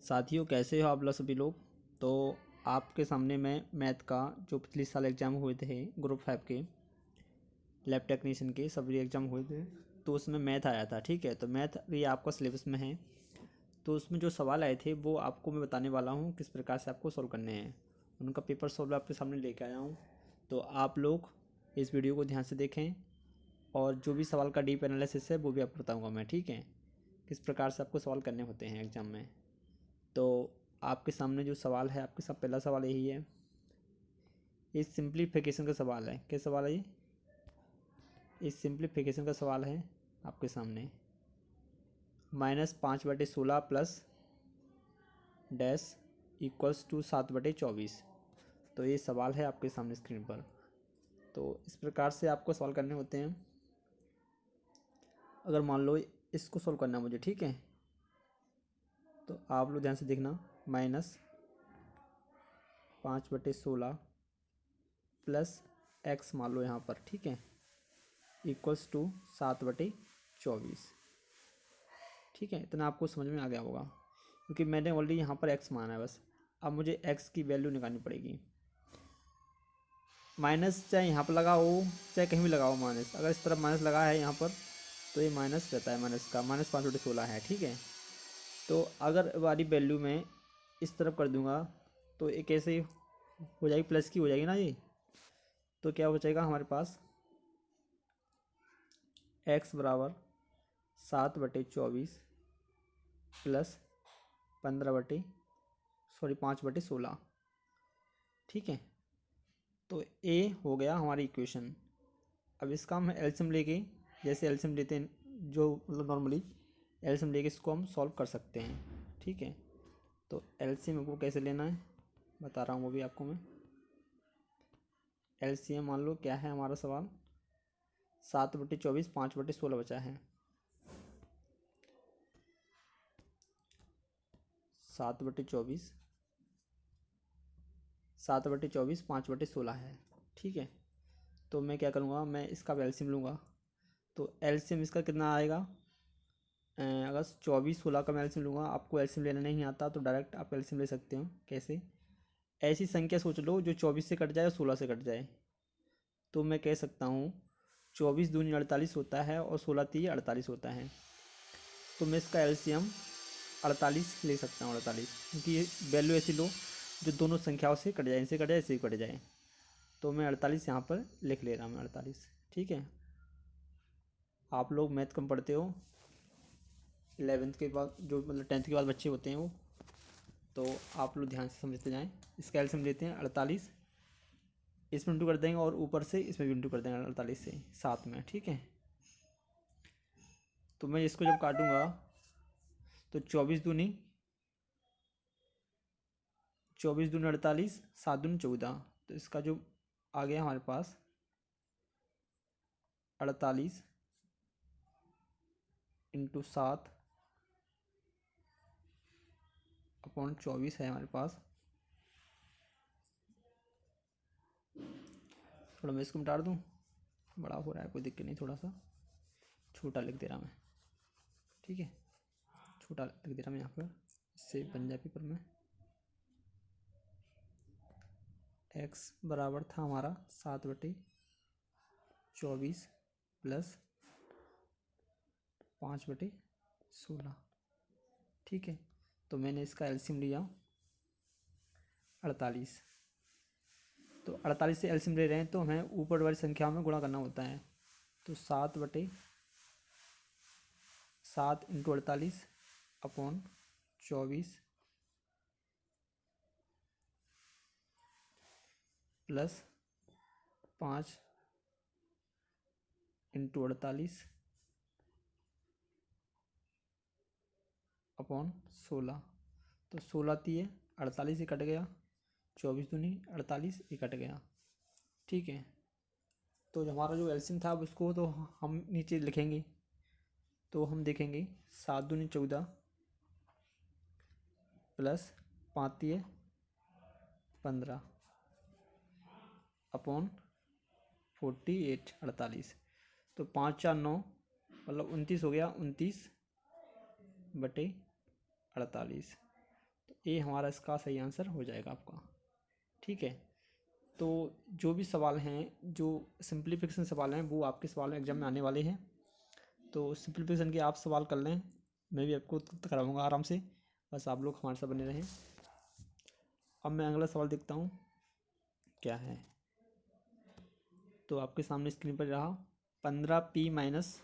साथियों, कैसे हो आप लोग सभी लोग। तो आपके सामने मैं मैथ का जो पिछले साल एग्ज़ाम हुए थे ग्रुप 5 के लैब टेक्नीशियन के सभी एग्ज़ाम हुए थे, तो उसमें मैथ आया था। ठीक है, तो मैथ भी आपका सिलेबस में है। तो उसमें जो सवाल आए थे वो आपको मैं बताने वाला हूँ किस प्रकार से आपको सॉल्व करने हैं। उनका पेपर सॉल्व आपके सामने लेके आया हूँ। तो आप लोग इस वीडियो को ध्यान से देखें और जो भी सवाल का डीप एनालिसिस है वो भी आपको बताऊँगा मैं। ठीक है, किस प्रकार से आपको सवाल करने होते हैं एग्ज़ाम में। तो आपके सामने जो सवाल है, आपके साथ पहला सवाल यही है। इस सिंप्लीफिकेशन का सवाल है। क्या सवाल है ये? इस सिंप्लीफिकेशन का सवाल है आपके सामने। -5/16 प्लस डैश इक्वल्स टू 7/24। तो ये सवाल है आपके सामने स्क्रीन पर। तो इस प्रकार से आपको सवाल करने होते हैं। अगर मान लो इसको सॉल्व करना है मुझे, ठीक है, तो आप लोग ध्यान से देखना। -5/16 प्लस एक्स मान लो यहाँ पर, ठीक है, इक्वल्स टू 7/24। ठीक है, इतना आपको समझ में आ गया होगा क्योंकि मैंने ऑलरेडी यहाँ पर एक्स माना है। बस अब मुझे एक्स की वैल्यू निकालनी पड़ेगी। माइनस चाहे यहाँ पर लगा हो चाहे कहीं भी लगा हो माइनस, अगर इस तरफ माइनस लगा है यहाँ पर तो ये माइनस रहता है। माइनस का -5/16 है। ठीक है, तो अगर वाली वैल्यू में इस तरफ कर दूंगा तो ये कैसे हो जाएगी, प्लस की हो जाएगी ना ये। तो क्या हो जाएगा हमारे पास x बराबर 7/24 प्लस 5/16। ठीक है, तो a हो गया हमारी इक्वेशन। अब इसका हम एलसीएम लेके, जैसे एलसीएम लेते हैं जो मतलब नॉर्मली एलसीएम लेके इसको हम सॉल्व कर सकते हैं। ठीक है, तो एलसीएम को कैसे लेना है बता रहा हूँ वो भी आपको मैं। एलसीएम मान लो क्या है हमारा सवाल, 7/24 5/16 बचा है। 7/24 5/16 है। ठीक है, तो मैं क्या करूँगा, मैं इसका एलसीएम लूँगा। तो एलसीएम इसका कितना आएगा, अगर 24/16 का मैं एलसीएम लूँगा, आपको एलसीएम लेना नहीं आता तो डायरेक्ट आप एलसीएम ले सकते हो। कैसे? ऐसी संख्या सोच लो जो 24 से कट जाए और 16 से कट जाए। तो मैं कह सकता हूँ 24 दूनी 48 होता है और 16 तीय 48 होता है। तो मैं इसका एलसीएम 48 ले सकता हूँ। 48 क्योंकि वैल्यू ऐसी लो जो दोनों संख्याओं से कट जाए, इनसे कट जाए इससे कट जाए। तो मैं 48 यहाँ पर लिख ले रहा हूँ, 48। ठीक है, आप लोग मैथ कम पढ़ते हो 11th के बाद, जो मतलब 10th के बाद बच्चे होते हैं वो, तो आप लोग ध्यान से समझते जाएं। इसका एलसीएम लेते हैं 48, इसमें इंटू कर देंगे और ऊपर से इसमें भी इंटू कर देंगे 48 से साथ में। ठीक है, तो मैं इसको जब काटूंगा तो 24 दूनी 48, 7 दूनी 14। तो इसका जो आ गया हमारे पास 48 इंटू 7/24 है हमारे पास। थोड़ा मैं इसको मिटा दूँ, बड़ा हो रहा है, कोई दिक्कत नहीं, थोड़ा सा छोटा लिख दे रहा मैं। ठीक है, छोटा लिख दे रहा मैं यहाँ पर, इससे बन जाए पेपर में। x बराबर था हमारा 7/24 प्लस 5/16। ठीक है, तो मैंने इसका एलसीएम लिया 48। तो 48 से एलसीएम ले रहे हैं तो हमें ऊपर वाली संख्या में गुणा करना होता है। तो 7/7 into 48 upon 24 plus 5 into 48 upon 16। तो 16 तीय 48 ही कट गया, 24 दूनी 48 ही कट गया। ठीक है, तो हमारा जो एलसीएम था अब उसको तो हम नीचे लिखेंगे। तो हम देखेंगे 7 दूनी 14 प्लस 5 तीय 15 अपॉन 48 48। तो 5 4 9 मतलब 29 हो गया, 29/48। तो ए हमारा इसका सही आंसर हो जाएगा आपका। ठीक है, तो जो भी सवाल हैं, जो सिंप्लीफिकेशन सवाल हैं, वो आपके सवाल एग्जाम में आने वाले हैं। तो सिंप्लीफिकेशन के आप सवाल कर लें, मैं भी आपको कराऊंगा आराम से, बस आप लोग हमारे साथ बने रहें। अब मैं अगला सवाल देखता हूँ क्या है। तो आपके सामने स्क्रीन पर रहा 15p minus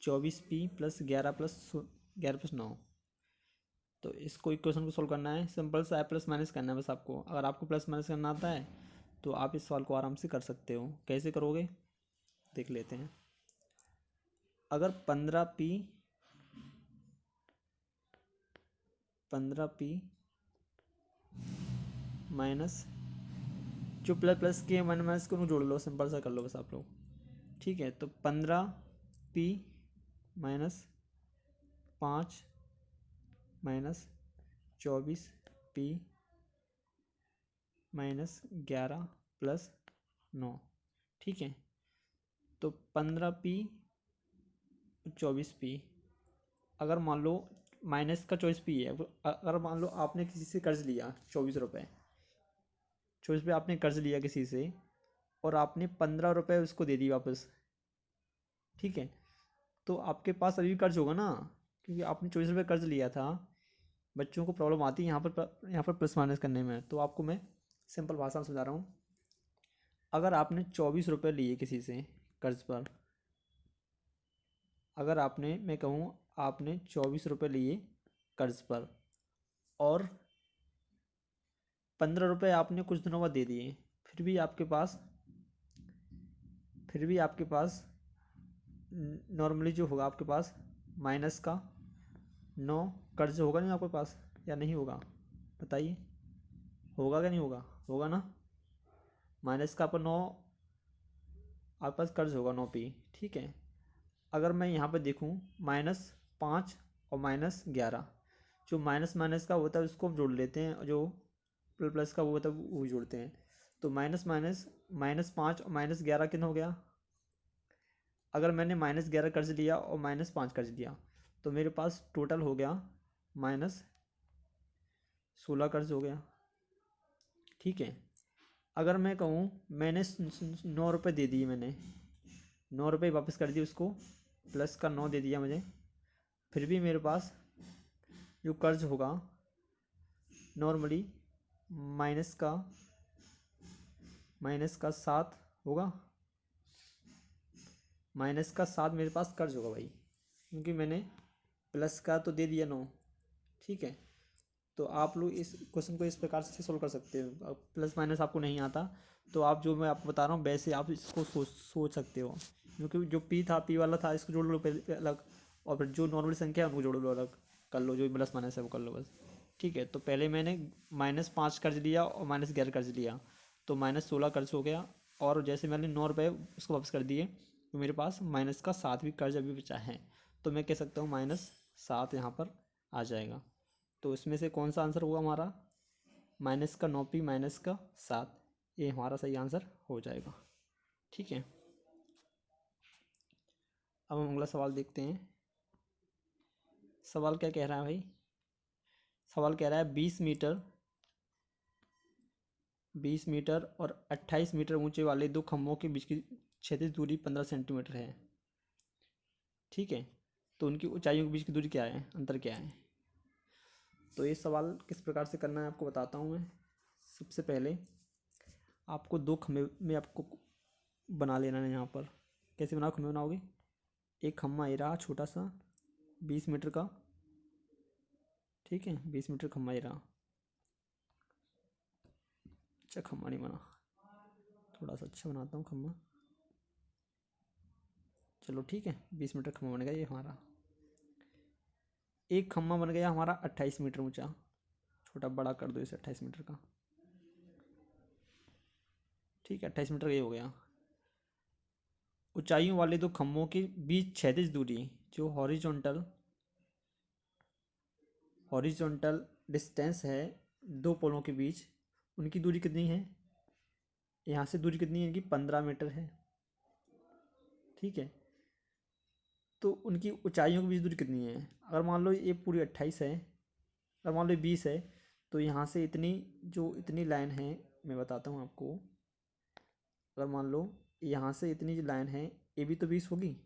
24p plus 11 plus 9। तो इसको इक्वेशन को सोल्व करना है, सिंपल सा प्लस माइनस करना है बस आपको। अगर आपको प्लस माइनस करना आता है तो आप इस सवाल को आराम से कर सकते हो। कैसे करोगे देख लेते हैं। अगर 15p माइनस जो प्लस प्लस के वन माइनस को जोड़ लो, सिंपल सा कर लो बस आप लोग। ठीक है, तो 15p minus 5 minus 24p minus 11 plus 9। ठीक है, तो 15p 24p, अगर मान लो माइनस का 24p है, अगर मान लो आपने किसी से कर्ज लिया 24 रुपये, 24 रुपये आपने कर्ज लिया किसी से और आपने 15 रुपये उसको दे दी वापस। ठीक है, तो आपके पास अभी भी कर्ज होगा ना, क्योंकि आपने 24 रुपये कर्ज लिया था। बच्चों को प्रॉब्लम आती है यहाँ पर प्लस माइनस करने में, तो आपको मैं सिंपल भाषा में समझा रहा हूँ। अगर आपने 24 रुपये लिए किसी से कर्ज पर, अगर आपने, मैं कहूँ आपने 24 रुपये लिए कर्ज पर और 15 रुपये आपने कुछ दिनों बाद दे दिए, फिर भी आपके पास नॉर्मली जो होगा आपके पास माइनस का 9 कर्ज होगा नहीं आपके पास, या नहीं होगा बताइए, होगा क्या नहीं होगा, होगा ना। माइनस का पर 9 आपके पास कर्ज होगा 9p। ठीक है, अगर मैं यहाँ पर देखूँ -5 और -11, जो माइनस माइनस का होता है उसको हम जोड़ लेते हैं, जो प्लस प्लस का वो होता है वो जोड़ते हैं। तो माइनस माइनस -5 और -11 कितना हो गया। अगर मैंने -11 कर्ज लिया और -5 कर्ज लिया तो मेरे पास टोटल हो गया -16 कर्ज हो गया। ठीक है, अगर मैं कहूँ मैंने 9 रुपये दे दिए, मैंने 9 रुपये वापस कर दिए उसको, प्लस का 9 दे दिया मुझे, फिर भी मेरे पास जो कर्ज होगा नॉर्मली माइनस का 7 होगा, -7 मेरे पास कर्ज होगा भाई, क्योंकि मैंने प्लस का तो दे दिया 9। ठीक है, तो आप लोग इस क्वेश्चन को इस प्रकार से सोल्व कर सकते हो। अब प्लस माइनस आपको नहीं आता तो आप जो मैं आपको बता रहा हूँ वैसे आप इसको सोच सकते हो, क्योंकि जो पी था, पी वाला था, इसको जोड़ लो पहले अलग, और फिर जो नॉर्मल संख्या है उनको जोड़ लो अलग, कर लो जो प्लस माइनस है वो कर लो बस। ठीक है, तो पहले मैंने -5 कर्ज लिया और -11 कर्ज लिया, तो -16 कर्ज हो गया, और जैसे मैंने 9 रुपये उसको वापस कर दिए तो मेरे पास -7 भी कर्ज अभी बचा है, तो मैं कह सकता हूँ -7 यहाँ पर आ जाएगा। तो इसमें से कौन सा आंसर होगा हमारा, -9p -7, ये हमारा सही आंसर हो जाएगा। ठीक है, अब हम अगला सवाल देखते हैं। सवाल क्या कह रहा है भाई, सवाल कह रहा है 20 मीटर और 28 मीटर ऊंचे वाले दो खंभों के बीच की क्षैतिज दूरी 15 सेंटीमीटर है। ठीक है, तो उनकी ऊंचाइयों के बीच की दूरी क्या है, अंतर क्या है। तो ये सवाल किस प्रकार से करना है आपको बताता हूँ मैं। सबसे पहले आपको दो खंभे में आपको बना लेना है। यहाँ पर कैसे खंभे बनाओगे, एक खम्मा ये रहा छोटा सा 20 मीटर का। ठीक है, 20 मीटर खम्मा ये रहा। अच्छा खम्मा नहीं बना, थोड़ा सा अच्छा बनाता हूँ खम्मा। चलो ठीक है, 20 मीटर खम्मा बन गया ये हमारा। एक खम्मा बन गया हमारा 28 मीटर ऊंचा, छोटा बड़ा कर दो इसे 28 मीटर का। ठीक है, 28 मीटर ये हो गया। ऊंचाइयों वाले दो खम्भों के बीच क्षैतिज दूरी, जो हॉरिजॉन्टल डिस्टेंस है दो पोलों के बीच, उनकी दूरी कितनी है। यहाँ से दूरी कितनी है इनकी, 15 मीटर है। ठीक है, तो उनकी ऊंचाइयों के बीच दूरी कितनी है। अगर मान लो ये पूरी 28 है अगर मान लो 20 है तो यहाँ से इतनी लाइन है, मैं बताता हूँ आपको। अगर मान लो यहाँ से इतनी जो लाइन है ये भी तो 20 होगी।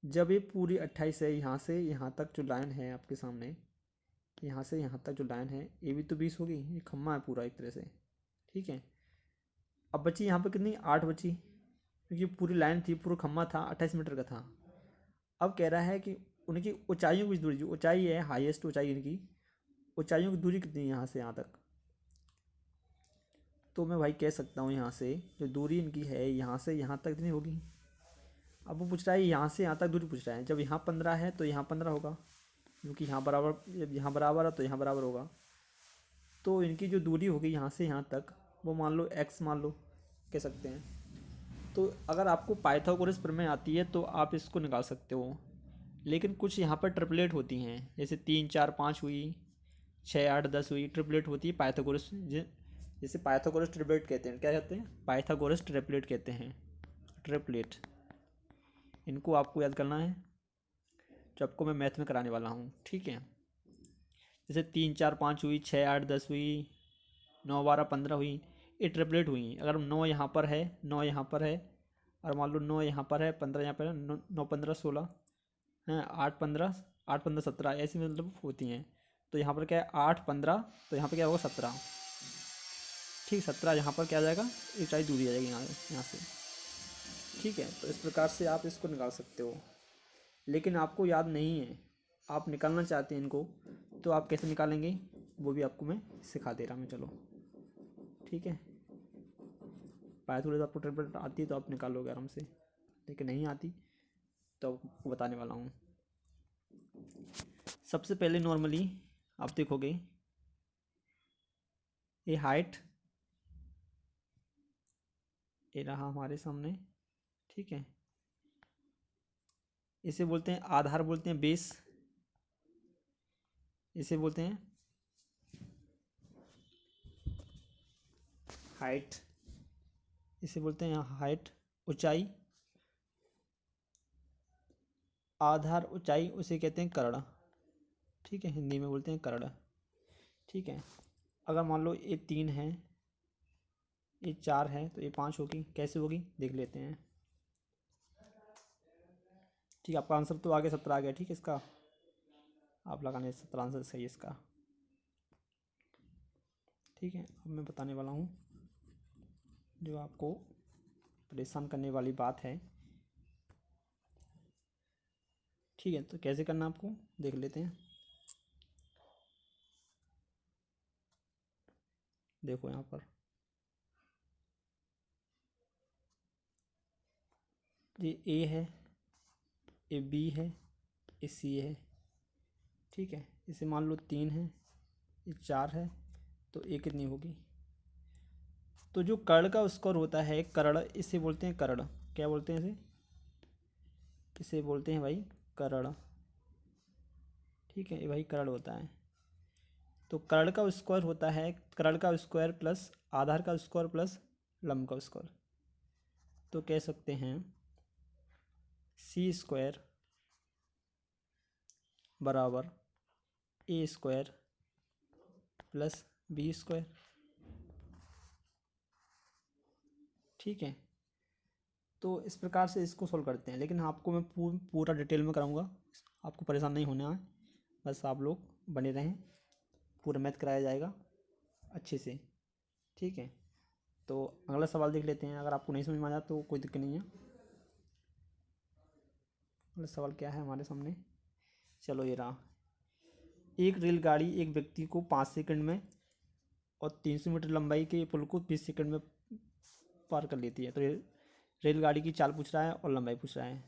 जब ये पूरी 28 है, यहाँ से यहाँ तक जो लाइन है आपके सामने, यहाँ से यहाँ तक जो लाइन है ये भी तो 20 होगी। ये खम्मा है पूरा एक तरह से, ठीक है। अब बची यहाँ पर कितनी, 8 बची, क्योंकि पूरी लाइन थी, पूरा खम्मा था, 28 मीटर का था। अब कह रहा है कि उनकी ऊंचाइयों की दूरी, जो ऊंचाई है हाईएस्ट ऊंचाई इनकी, ऊंचाइयों की दूरी कितनी है यहाँ से यहाँ तक। तो मैं भाई कह सकता हूँ यहाँ से जो दूरी इनकी है यहाँ से यहाँ तक इतनी होगी। अब वो पूछ रहा है यहाँ से यहाँ तक दूरी पूछ रहा है। जब यहाँ 15 है तो यहाँ 15 होगा, क्योंकि यहाँ बराबर, जब यहाँ बराबर है तो यहाँ बराबर होगा। तो इनकी जो दूरी होगी यहाँ से यहाँ तक, वो मान लो x मान लो, कह सकते हैं। तो अगर आपको पाइथागोरस प्रमेय आती है तो आप इसको निकाल सकते हो। लेकिन कुछ यहाँ पर ट्रिपलेट होती हैं, जैसे 3 4 5 हुई, 6 8 10 हुई, ट्रिपलेट होती है पाइथागोरस। जैसे पाइथागोरस ट्रिपलेट कहते हैं, क्या कहते हैं, पाइथागोरस ट्रिपलेट कहते हैं, ट्रिपलेट। इनको आपको याद करना है, जो आपको मैं मैथ में कराने वाला हूँ, ठीक है। जैसे 3 4 5 हुई, 6 8 10 हुई, 9 12 15 हुई, ये ट्रिपलेट हुई। अगर 9 यहाँ पर है, 9 यहाँ पर है, और मान लो 9 यहाँ पर है, 15 यहाँ पर है, 9 15 16 हैं, 8 15 17, ऐसी मतलब होती हैं। तो यहाँ पर क्या है, 8 15, तो यहाँ पर क्या होगा 17, ठीक। 17 यहाँ पर क्या आ जाएगा, ऊंचाई दूरी आ जाएगी यहाँ से, ठीक है। तो इस प्रकार से आप इसको निकाल सकते हो। लेकिन आपको याद नहीं है, आप निकालना चाहते हैं इनको, तो आप कैसे निकालेंगे वो भी आपको मैं सिखा दे रहा हूँ, चलो ठीक है। पाइथागोरस आपको ट्रिपलेट आती है तो आप निकालोगे आराम से, लेकिन नहीं आती तो आपको बताने वाला हूँ। सबसे पहले नॉर्मली आप देखोगे ये हाइट, ये रहा हमारे सामने, ठीक है। इसे बोलते हैं आधार, बोलते हैं बेस, इसे बोलते हैं हाइट, इसे बोलते हैं हाइट, ऊंचाई, आधार ऊंचाई उसे कहते हैं कर्ण, ठीक है। हिंदी में बोलते हैं कर्ण, ठीक है। अगर मान लो ये 3 है, ये 4 है, तो ये 5 होगी। कैसे होगी देख लेते हैं, ठीक है। आपका आंसर तो आगे 17 आ गया, ठीक है। इसका आप लगाने 17 आंसर सही है इसका, ठीक है। अब मैं बताने वाला हूँ जो आपको परेशान करने वाली बात है, ठीक है। तो कैसे करना आपको देख लेते हैं। देखो यहाँ पर ये ए है, ये बी है, ये सी है, ठीक है। इसे मान लो 3 है, ये 4 है, तो ए कितनी होगी। तो जो कर्ण का स्क्वायर होता है, कर्ण, इसे बोलते हैं कर्ण। क्या बोलते हैं इसे, इसे बोलते हैं भाई कर्ण, ठीक है। ये भाई कर्ण होता है। तो कर्ण का स्क्वायर होता है, कर्ण का स्क्वायर प्लस आधार का स्क्वायर प्लस लंब का स्क्वायर। तो कह सकते हैं सी स्क्वायर बराबर ए स्क्वायर प्लस बी स्क्वायर, ठीक है। तो इस प्रकार से इसको सॉल्व करते हैं। लेकिन आपको मैं पूरा डिटेल में कराऊंगा, आपको परेशान नहीं होना है, बस आप लोग बने रहें, पूरा मैथ कराया जाएगा अच्छे से, ठीक है। तो अगला सवाल देख लेते हैं। अगर आपको नहीं समझ में आ जाए तो कोई दिक्कत नहीं है। अगला सवाल क्या है हमारे सामने, चलो ये रहा। एक रेलगाड़ी एक व्यक्ति को 5 सेकंड में और 300 मीटर लंबाई के पुल को 20 सेकंड में पार कर लेती है। तो रेलगाड़ी की चाल पूछ रहा है और लंबाई पूछ रहा है।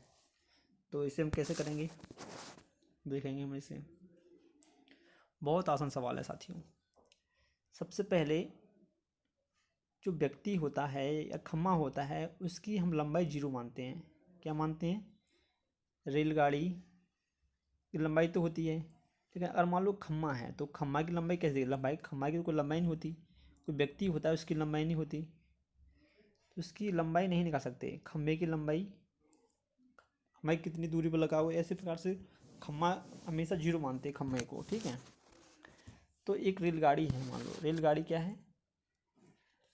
तो इसे हम कैसे करेंगे देखेंगे हम इसे। बहुत आसान सवाल है साथियों। सबसे पहले जो व्यक्ति होता है या खम्मा होता है उसकी हम लंबाई 0 मानते हैं। क्या मानते हैं, रेलगाड़ी की लंबाई तो होती है, लेकिन अगर मान लो खम्मा है तो खम्मा की लंबाई कैसे, लंबाई खम्मा की तो कोई लंबाई नहीं होती। कोई व्यक्ति होता है उसकी लंबाई नहीं होती, तो उसकी लंबाई नहीं निकाल सकते। खम्भे की लंबाई, खम्भे कितनी दूरी पर लगा हुआ है, ऐसे प्रकार से खम्मा हमेशा जीरो मानते हैं खम्मे को, ठीक है। तो एक रेलगाड़ी है, मान लो रेलगाड़ी क्या है,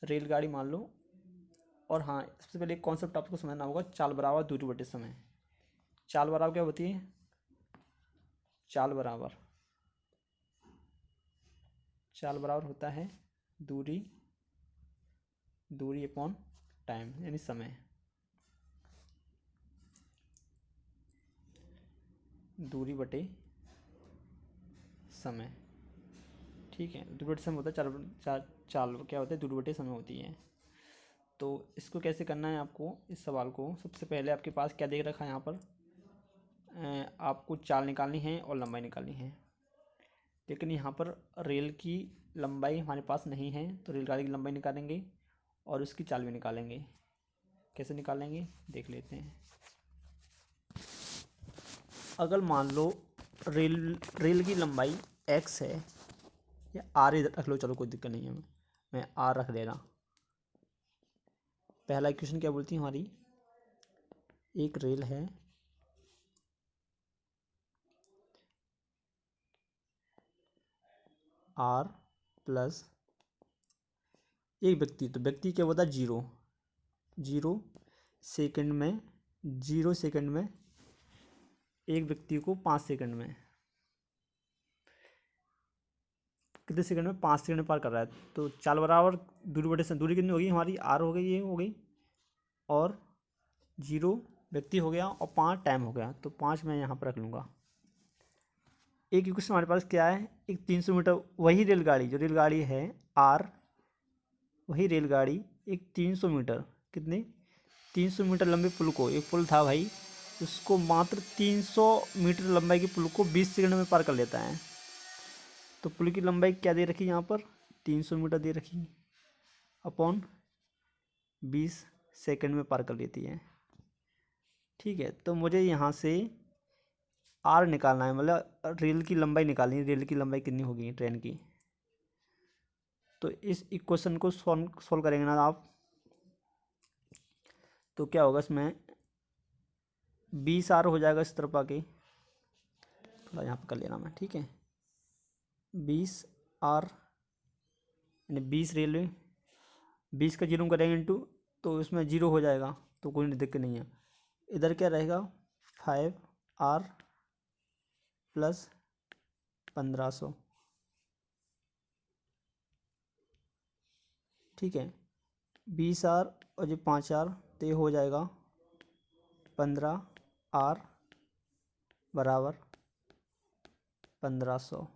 रेलगाड़ी मान लो। और हाँ, सबसे पहले एक कॉन्सेप्ट आपको समझना होगा, चाल बराबर दूरी बटे समय। चाल बराबर क्या होती है, चाल बराबर होता है दूरी अपॉन टाइम, यानी समय। दूरी बटे समय, ठीक है। दूरी बटे समय होता है चाल क्या होता है, दूरी बटे समय होती है। तो इसको कैसे करना है आपको, इस सवाल को सबसे पहले आपके पास क्या देख रखा है यहाँ पर, आपको चाल निकालनी है और लंबाई निकालनी है। लेकिन यहाँ पर रेल की लंबाई हमारे पास नहीं है, तो रेलगाड़ी की लंबाई निकालेंगे और उसकी चाल भी निकालेंगे। कैसे निकालेंगे देख लेते हैं। अगर मान लो रेल की लंबाई x है, या r रख लो, चलो कोई दिक्कत नहीं है, मैं r रख दे रहा। पहला इक्वेशन क्या बोलती है हमारी, एक रेल है r प्लस एक व्यक्ति, तो व्यक्ति क्या होता है, जीरो सेकंड में, 0 सेकंड में एक व्यक्ति को 5 सेकंड में, कितने सेकंड में, 5 सेकंड में पार कर रहा है। तो चाल बराबर दूरी बटे समय, दूरी कितनी होगी हमारी, r हो गई, ये हो गई, और 0 व्यक्ति हो गया, और 5 टाइम हो गया, तो 5 मैं यहाँ पर रख लूँगा। एक इक्वेशन हमारे पास क्या है, एक 300 मीटर, वही रेलगाड़ी जो रेलगाड़ी है r, वही रेलगाड़ी एक 300 मीटर, कितने 300 मीटर लंबे पुल को, एक पुल था भाई, उसको मात्र 300 मीटर लंबाई के पुल को 20 सेकंड में पार कर लेता है। तो पुल की लंबाई क्या दे रखी है यहाँ पर, 300 मीटर दे रखी, अपॉन 20 सेकंड में पार कर लेती है, ठीक है। तो मुझे यहाँ से r निकालना है, मतलब रेल की लंबाई निकालनी है, रेल की लंबाई कितनी होगी ट्रेन की। तो इस इक्वेशन को सॉल्व करेंगे ना आप, तो क्या होगा इसमें, 20r हो जाएगा इस तरफ आके, थोड़ा यहाँ पर कर लेना मैं, ठीक है। 20r यानी 20 रेलवे, 20 का 0 करेंगे इंटू, तो इसमें 0 हो जाएगा, तो कोई दिक्कत नहीं है। इधर क्या रहेगा, 5r प्लस 1500, ठीक है। 20r और जो 5r, तो ये हो जाएगा 15r बराबर 1500।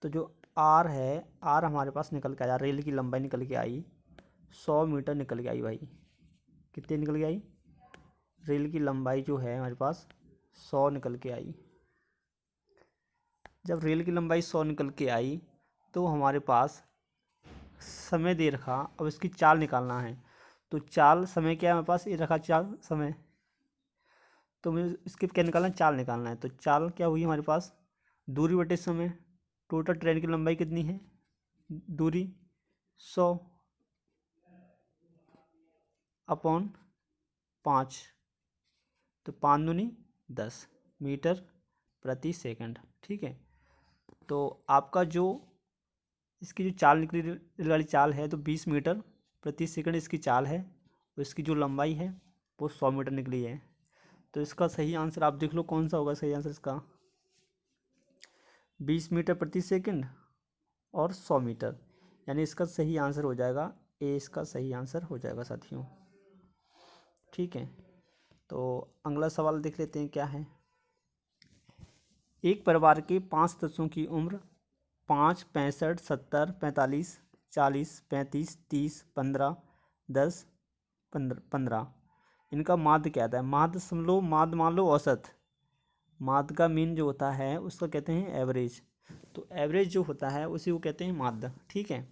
तो जो r है, r हमारे पास निकल के आया, रेल की लंबाई निकल के आई 100 मीटर निकल के आई भाई। कितनी निकल के आई, रेल की लंबाई जो है हमारे पास 100 निकल के आई। जब रेल की लंबाई 100 निकल के आई, तो हमारे पास समय दे रखा, अब इसकी चाल निकालना है। तो चाल समय क्या है हमारे पास, ये रखा चाल समय, तो मुझे इसके क्या निकालना है, चाल निकालना है। तो चाल क्या हुई हमारे पास, दूरी बटे समय, टोटल ट्रेन की लंबाई कितनी है, दूरी 100 अपॉन 5, तो 5 दूनी 10 मीटर प्रति सेकंड, ठीक है। तो आपका जो इसकी जो चाल निकली, रेलगाड़ी चाल है, तो 20 मीटर प्रति सेकंड इसकी चाल है, और इसकी जो लंबाई है वो 100 मीटर निकली है। तो इसका सही आंसर आप देख लो कौन सा होगा सही आंसर इसका, 20 मीटर प्रति सेकंड और 100 मीटर, यानी इसका सही आंसर हो जाएगा ए, इसका सही आंसर हो जाएगा साथियों, ठीक है। तो अगला सवाल देख लेते हैं क्या है। एक परिवार के 5 सदस्यों की उम्र 5, 65, 70, 45, 40, 35, 30, 15, 10, 15, इनका माध्य क्या आता है, माध्य समझ लो, माध्य मान लो औसत, माध्य का मीन जो होता है उसको कहते हैं एवरेज। तो एवरेज जो होता है उसी को कहते हैं माध्य, ठीक है।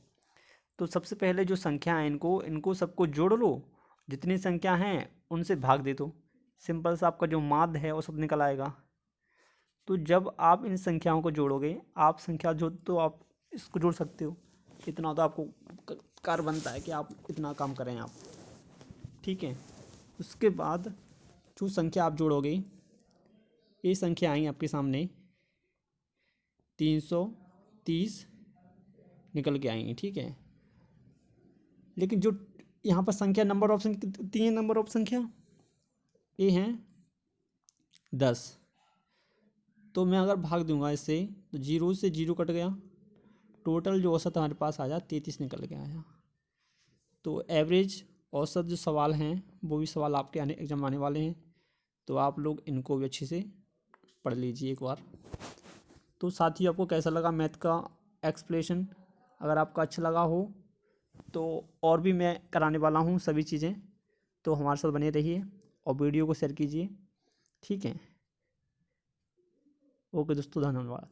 तो सबसे पहले जो संख्या है, इनको सबको जोड़ लो, जितनी संख्या हैं उनसे भाग दे दो, सिंपल सा आपका जो माध्य है वो सब निकल आएगा। तो जब आप इन संख्याओं को जोड़ोगे, आप संख्या जो, तो आप इसको जोड़ सकते हो, इतना तो आपको कार्य बनता है कि आप इतना काम करें आप, ठीक है। उसके बाद जो संख्या आप जोड़ोगे ये संख्या आई आपके सामने 330 निकल के आएंगी, ठीक है। लेकिन जो यहाँ पर संख्या नंबर ऑप्शन कितनी है, नंबर ऑफ संख्या ये हैं 10। तो मैं अगर भाग दूंगा इससे तो 0 से 0 कट गया, टोटल जो औसत हमारे पास आया 33 निकल के आया। तो एवरेज औसत जो सवाल हैं वो भी सवाल आपके एग्जाम आने वाले हैं, तो आप लोग इनको भी अच्छे से पढ़ लीजिए एक बार। तो साथ ही आपको कैसा लगा मैथ का एक्सप्लेनेशन, अगर आपका अच्छा लगा हो तो और भी मैं कराने वाला हूँ सभी चीज़ें, तो हमारे साथ बने रहिए और वीडियो को शेयर कीजिए, ठीक है। ओके दोस्तों, धन्यवाद।